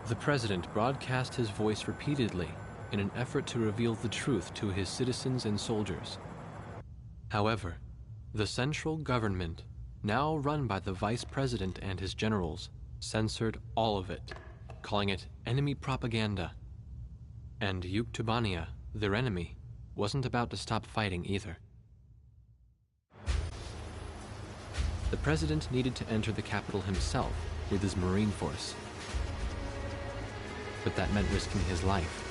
The president broadcast his voice repeatedly in an effort to reveal the truth to his citizens and soldiers. However, the central government, now run by the vice president and his generals, censored all of it, calling it enemy propaganda. And Yuktubania, their enemy, wasn't about to stop fighting either. The president needed to enter the capital himself with his Marine force. But that meant risking his life.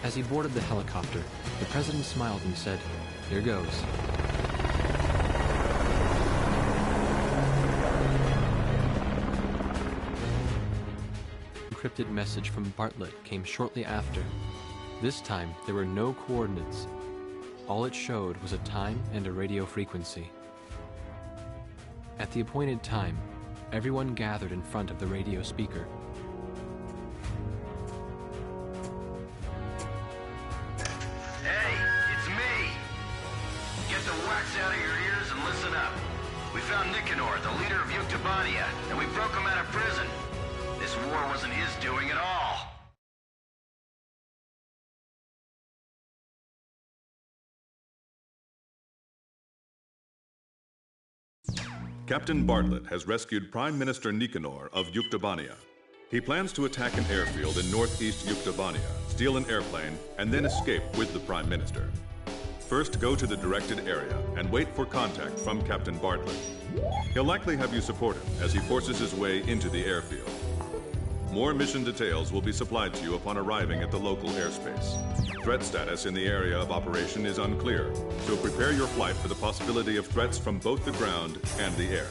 As he boarded the helicopter, the president smiled and said, "Here goes." An encrypted message from Bartlett came shortly after. This time, there were no coordinates. All it showed was a time and a radio frequency. At the appointed time, everyone gathered in front of the radio speaker. Hey, it's me! Get the wax out of your ears and listen up. We found Nicanor, the leader of Yuktubania, and we broke him out of prison. This war wasn't his doing at all. Captain Bartlett has rescued Prime Minister Nicanor of Yuktubania. He plans to attack an airfield in northeast Yuktubania, steal an airplane, and then escape with the Prime Minister. First, go to the directed area and wait for contact from Captain Bartlett. He'll likely have you support him as he forces his way into the airfield. More mission details will be supplied to you upon arriving at the local airspace. Threat status in the area of operation is unclear, so prepare your flight for the possibility of threats from both the ground and the air.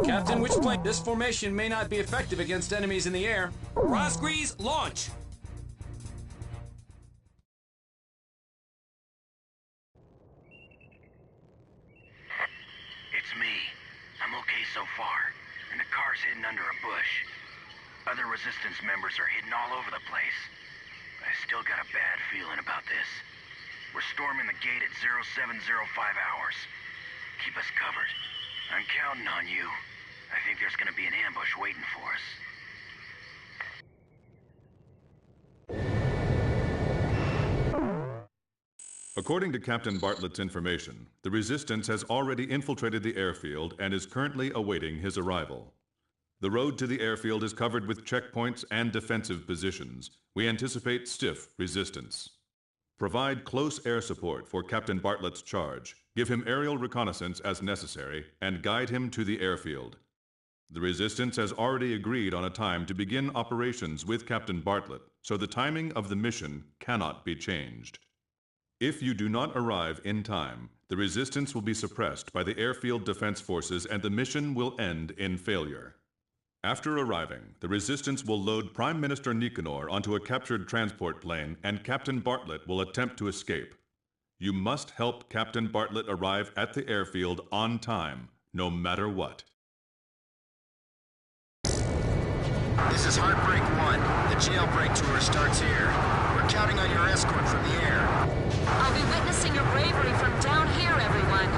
Captain, which plane? This formation may not be effective against enemies in the air. Rosgrees, launch! It's me. I'm okay so far, and the car's hidden under a bush. Other resistance members are hidden all over the place. But I still got a bad feeling about this. We're storming the gate at 0705 hours. Keep us covered. I'm counting on you. I think there's gonna be an ambush waiting for us. According to Captain Bartlett's information, the Resistance has already infiltrated the airfield and is currently awaiting his arrival. The road to the airfield is covered with checkpoints and defensive positions. We anticipate stiff resistance. Provide close air support for Captain Bartlett's charge, give him aerial reconnaissance as necessary, and guide him to the airfield. The Resistance has already agreed on a time to begin operations with Captain Bartlett, so the timing of the mission cannot be changed. If you do not arrive in time, the Resistance will be suppressed by the airfield defense forces and the mission will end in failure. After arriving, the Resistance will load Prime Minister Nicanor onto a captured transport plane and Captain Bartlett will attempt to escape. You must help Captain Bartlett arrive at the airfield on time, no matter what. This is Heartbreak 1. The jailbreak tour starts here. We're counting on your escort from the air. I'll be witnessing your bravery from down here, everyone.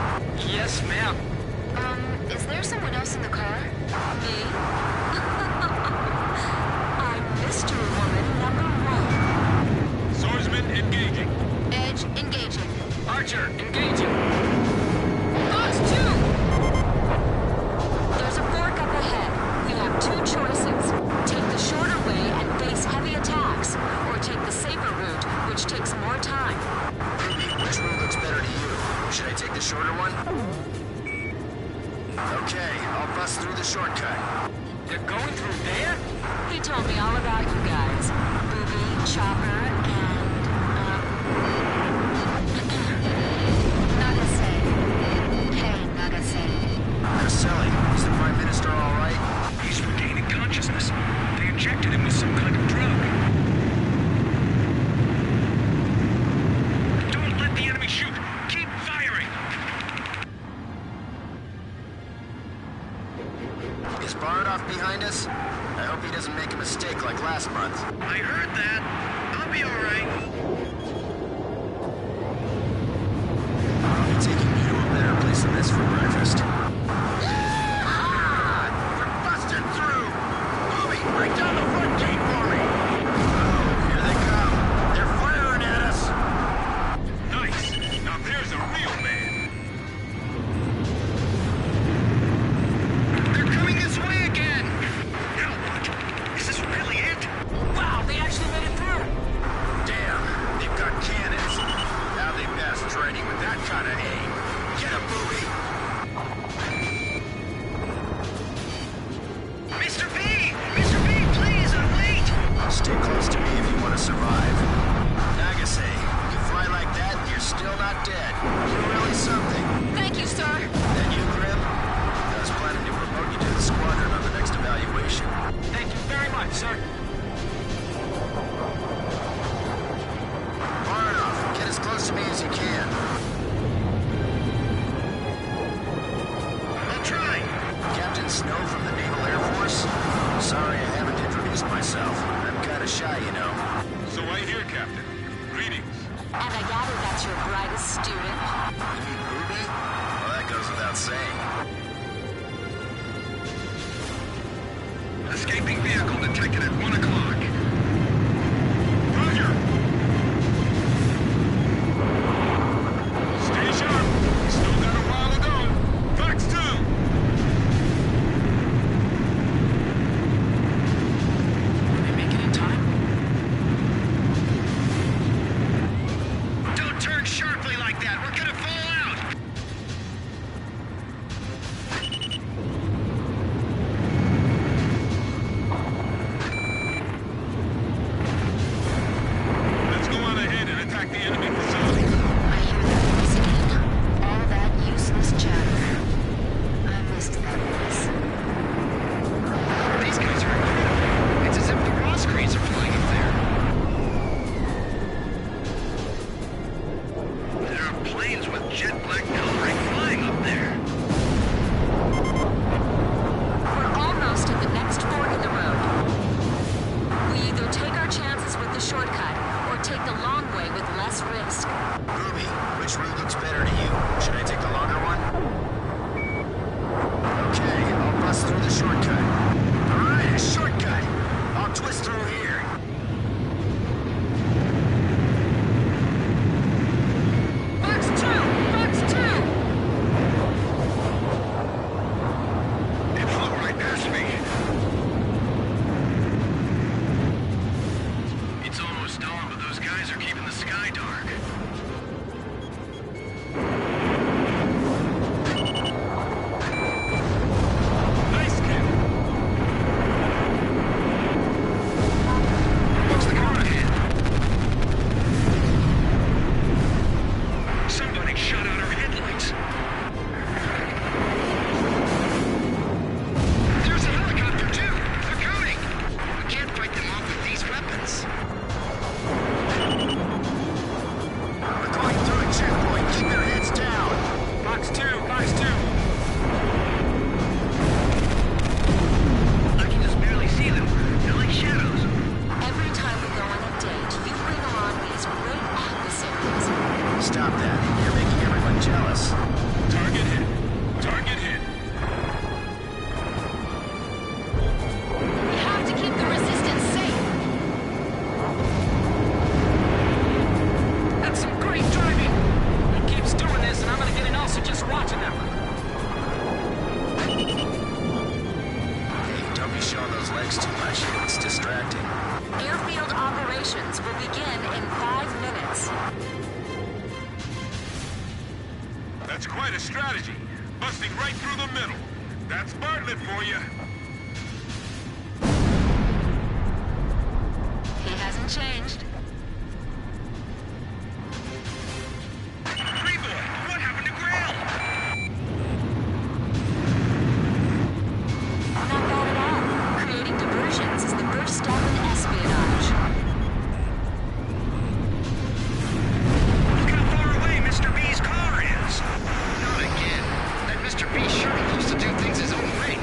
Yes, ma'am. Is there someone else in the car? Me? I'm Mystery Woman #1. Swordsman engaging. Edge engaging. Archer engaging. Box 2! There's a fork up ahead. You have two choices. Take the shorter way and face heavy attacks, or take the safer route, which takes more time. Which route looks better to you? Should I take the shorter one? Okay, I'll bust through the shortcut. They're going through there? He told me all about you guys. Booby, Chopper, and, Nagase. Hey, Nagase. Caselli, is the Prime Minister all right? He's regaining consciousness. They injected him with some kind of drug. Don't let the enemy shoot. Keep firing. behind us? I hope he doesn't make a mistake like last month. I heard that. I'll be alright. I'll be taking you to a better place than this for breakfast. We're busting through! Bobby, break down the front gate for me! Oh, here they come. They're firing at us! Nice. Now there's a real man. They're coming this way again! Hell, is this really it? Wow, they actually made it through! Damn, they've got cannons. How they pass training with that kind of aim? Get a booby! Mr. B! Mr. B, please, wait! Stay close to me if you want to survive. Nagase, you fly like that, you're still not dead. You're really something. Thank you, sir. And you, Grim? I was planning to promote you to the squadron on the next evaluation. Thank you very much, sir. Far enough. Get as close to me as you can. I'll try! Captain Snow from the Naval Air Force? Sorry I haven't introduced myself. I'm kinda shy, you know. So I hear, Captain. Greetings. And I gather that's your brightest student. You mean Ruby? Well, that goes without saying. Escaping vehicle detected at 1 o'clock. Roger! Stay sharp. We still got a while to go. Fox 2! Did they make it in time? Don't turn sharply like that! We're gonna fall out! Let's go on ahead and attack the enemy facility. I hear that voice again. All that useless chatter. I missed that voice. These guys are incredible. It's as if the Ross cranes are flying up there. There are planes with jet black coloring flying up there. We're almost at the next fork in the road. We either take our chances with the shortcut, or take the long way with less risk. Ruby, which route looks better to you? Should I take the longer one? Okay, I'll bust through the shortcut. Alright, a shortcut! I'll twist through here. Box 2! Box 2! It flew right past me. It's almost dawn, but those guys are keeping the sky dark. Nice kill. What's the car ahead? Somebody shot out our headlights. There's a helicopter too! They're coming! We can't fight them off with these weapons. We're going through a checkpoint. Keep your heads down. Box 2! Box 2! I can just barely see them. They're like shadows. Every time we go on a date, you bring along these great adversaries. Stop that. You're making everyone jealous. Target hit. Target hit. We have to keep the resistance safe. That's some great driving! He keeps doing this, and I'm gonna get an ulcer just watching them. Hey, don't be showing those legs too much. It's distracting. Airfield operations will begin in 5 minutes. That's quite a strategy. Busting right through the middle. That's Bartlett for you. He hasn't changed. Free boy, what happened to Grail? Not bad at all. Creating diversions is the first step in espionage. Look how far away Mr. B's car is. Not again. That Mr. B sure loves to do things his own way.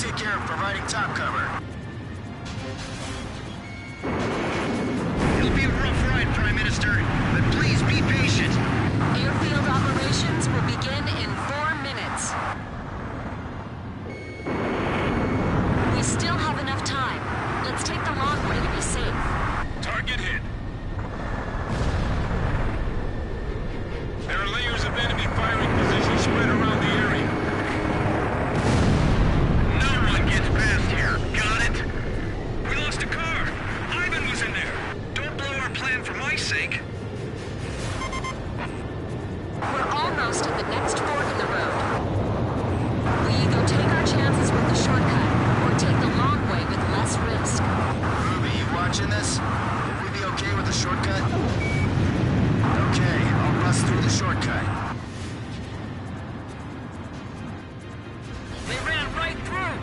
take care of providing top cover. It'll be a rough ride, Prime Minister, but please be patient. Airfield operations will begin in 4 minutes. We still have enough time. Let's take the long way to be safe. Target hit. There are layers of enemy firing positions spread around the area. No one gets past here. Got it? We lost a car. Ivan was in there. Don't blow our plan for my sake. We're almost at the next fork in the road. We either take our chances with the shortcut or take the long way with less risk. Ruby, you watching this? Will we be okay with the shortcut? Okay, I'll bust through the shortcut. They ran right through.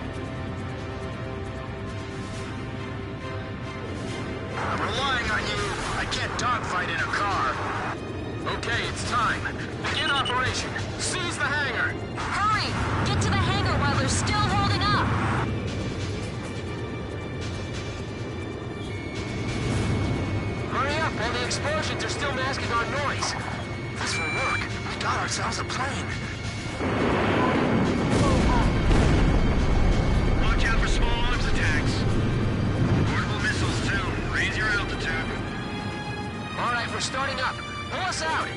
I'm relying on you. I can't dogfight in a car. Okay, it's time. Begin operation. Seize the hangar. Hurry! Get to the hangar while they're still holding up! Hurry up, while the explosions are still masking our noise. This will work. We got ourselves a plane. Watch out for small arms attacks. Portable missiles soon. Raise your altitude. All right, we're starting up. Pull us out.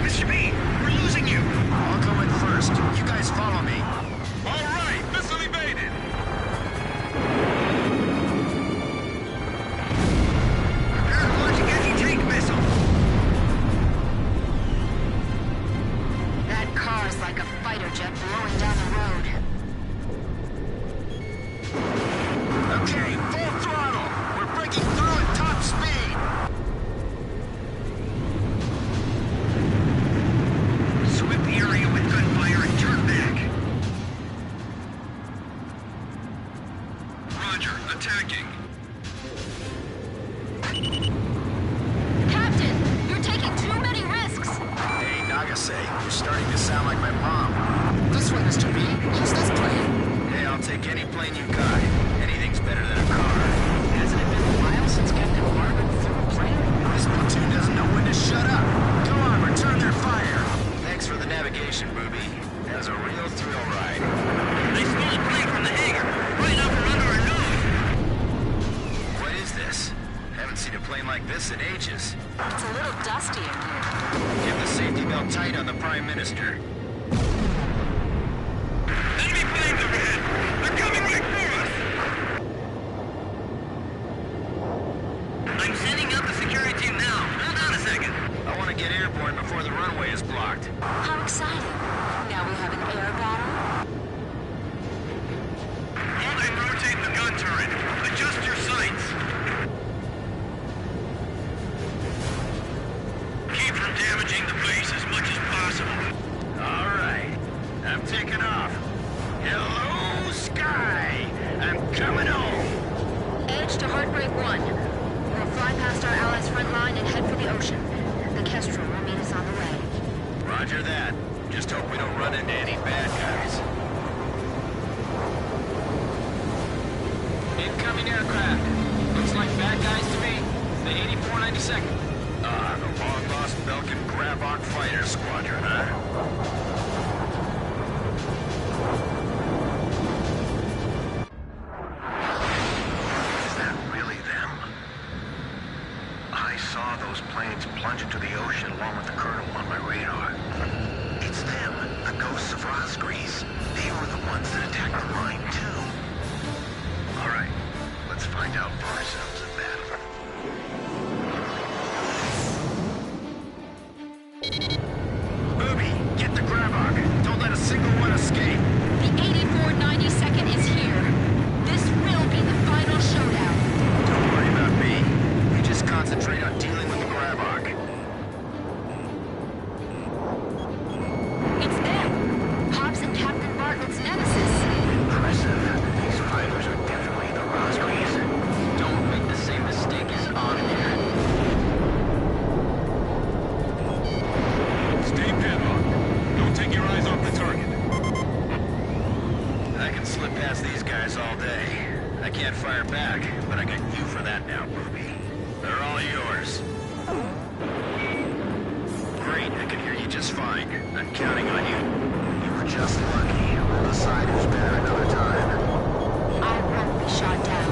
Mr. B, we're losing you. I'll go in first. You guys follow me. All right, missile evaded. Prepare to launch an anti-tank missile. That car's like a fighter jet blowing down the road. Okay, full throttle. We're breaking through at top speed. Sweep the area with gunfire and turn back. Roger, attacking. Captain, you're taking too many risks! Hey, Nagase, you're starting to sound like my mom. This way, Mr. B. Use this plane. Hey, I'll take any plane you got. Anything's better than a car. Hasn't it been a while since Captain Marvin flew a plane? This platoon doesn't know when to shut up. Go on, return their fire. Thanks for the navigation, Booby. That was a real thrill ride. They stole a plane from the hangar, right up and under our nose. What is this? Haven't seen a plane like this in ages. It's a little dusty in here. Get the safety belt tight on the Prime Minister. Enemy planes overhead. They're coming right for us. I'm sending out the security team now. Hold on a second. I want to get airborne before the runway is blocked. How exciting. Now we have an air battle. Hold and rotate the gun turret. Adjust your sights. Keep from damaging the base as much as possible. All right. I'm taking off. Hello, sky. I'm coming home. Edge to Heartbreak 1. We'll fly past our allies' front line and head for the ocean. The Kestrel will meet us on the way. Roger that. Just hope we don't run into any bad guys. Incoming aircraft. Looks like bad guys to me. The 8492nd. Ah, the long-lost Belkin Gravok Fighter Squadron, huh? Is that really them? I saw those planes plunge into the ocean along with the Colonel on my radar. It's them, the ghosts of Rosgrease. They were the ones that attacked the line, too. All right, let's find out for ourselves in battle. Booby, get the Gravok. can't fire back, but I got you for that now, Ruby. They're all yours. Great, I can hear you just fine. I'm counting on you. You were just lucky. The side is better another time. I won't be shot down.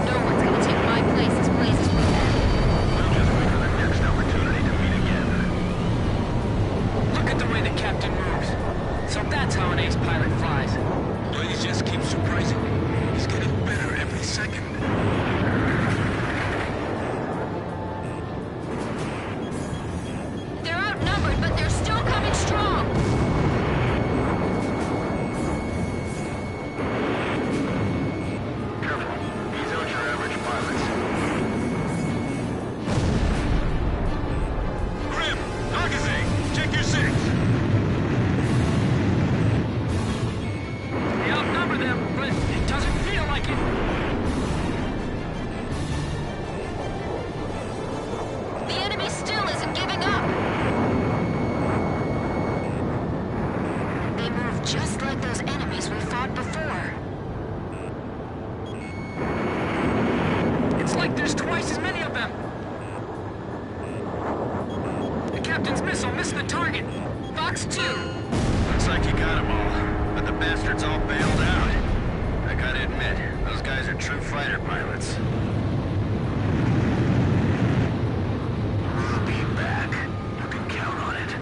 No one's gonna take my place as blazes with them. We'll just wait for the next opportunity to meet again. Look at the way the captain moves. So that's how an ace pilot flies. But he just keeps surprising me. He's getting better every second. They're outnumbered, but they're still coming strong. Careful. These aren't your average pilots. Grim! Nagase! Check your six! They outnumber them, but it doesn't feel like it. The enemy still isn't giving up. They move just like those enemies we fought before. It's like there's twice as many of them. The captain's missile missed the target. Fox 2. Looks like you got them all, but the bastards all bailed out. I gotta admit, those guys are true fighter pilots. We'll be back. You can count on it.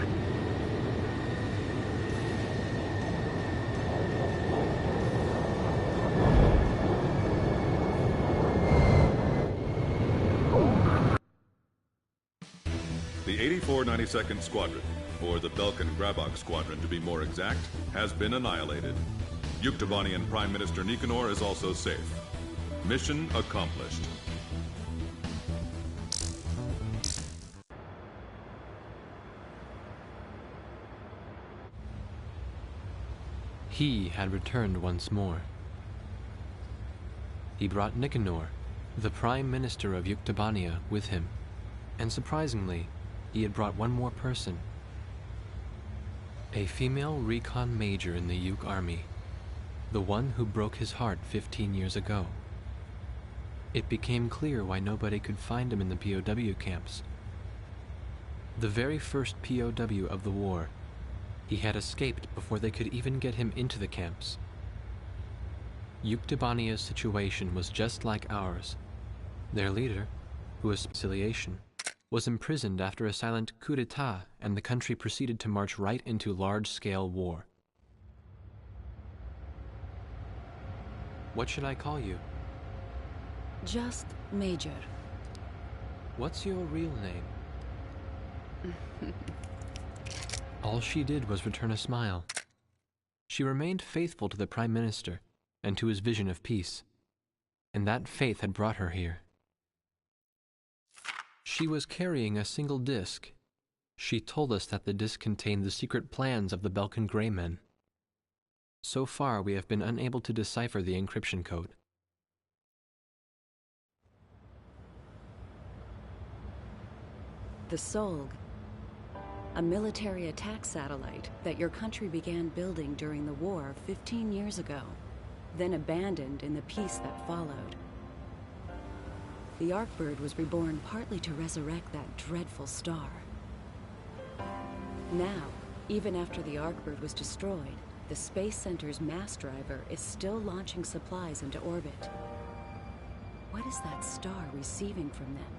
The 8492nd Squadron, or the Belkan-Grabok Squadron to be more exact, has been annihilated. Yuktobanian Prime Minister Nicanor is also safe. Mission accomplished. He had returned once more. He brought Nicanor, the Prime Minister of Yuktobania, with him, and surprisingly, he had brought one more person. A female recon major in the Yuk army, the one who broke his heart 15 years ago. It became clear why nobody could find him in the POW camps. The very first POW of the war, he had escaped before they could even get him into the camps. Yuktobania's situation was just like ours. Their leader, who was conciliation, was imprisoned after a silent coup d'etat, and the country proceeded to march right into large-scale war. What should I call you? Just Major. What's your real name? All she did was return a smile. She remained faithful to the Prime Minister and to his vision of peace, and that faith had brought her here. She was carrying a single disc. She told us that the disc contained the secret plans of the Belkan Grey Men. So far, we have been unable to decipher the encryption code. The Solg. A military attack satellite that your country began building during the war 15 years ago, then abandoned in the peace that followed. The Arkbird was reborn partly to resurrect that dreadful star. Now, even after the Arkbird was destroyed, the Space Center's mass driver is still launching supplies into orbit. What is that star receiving from them?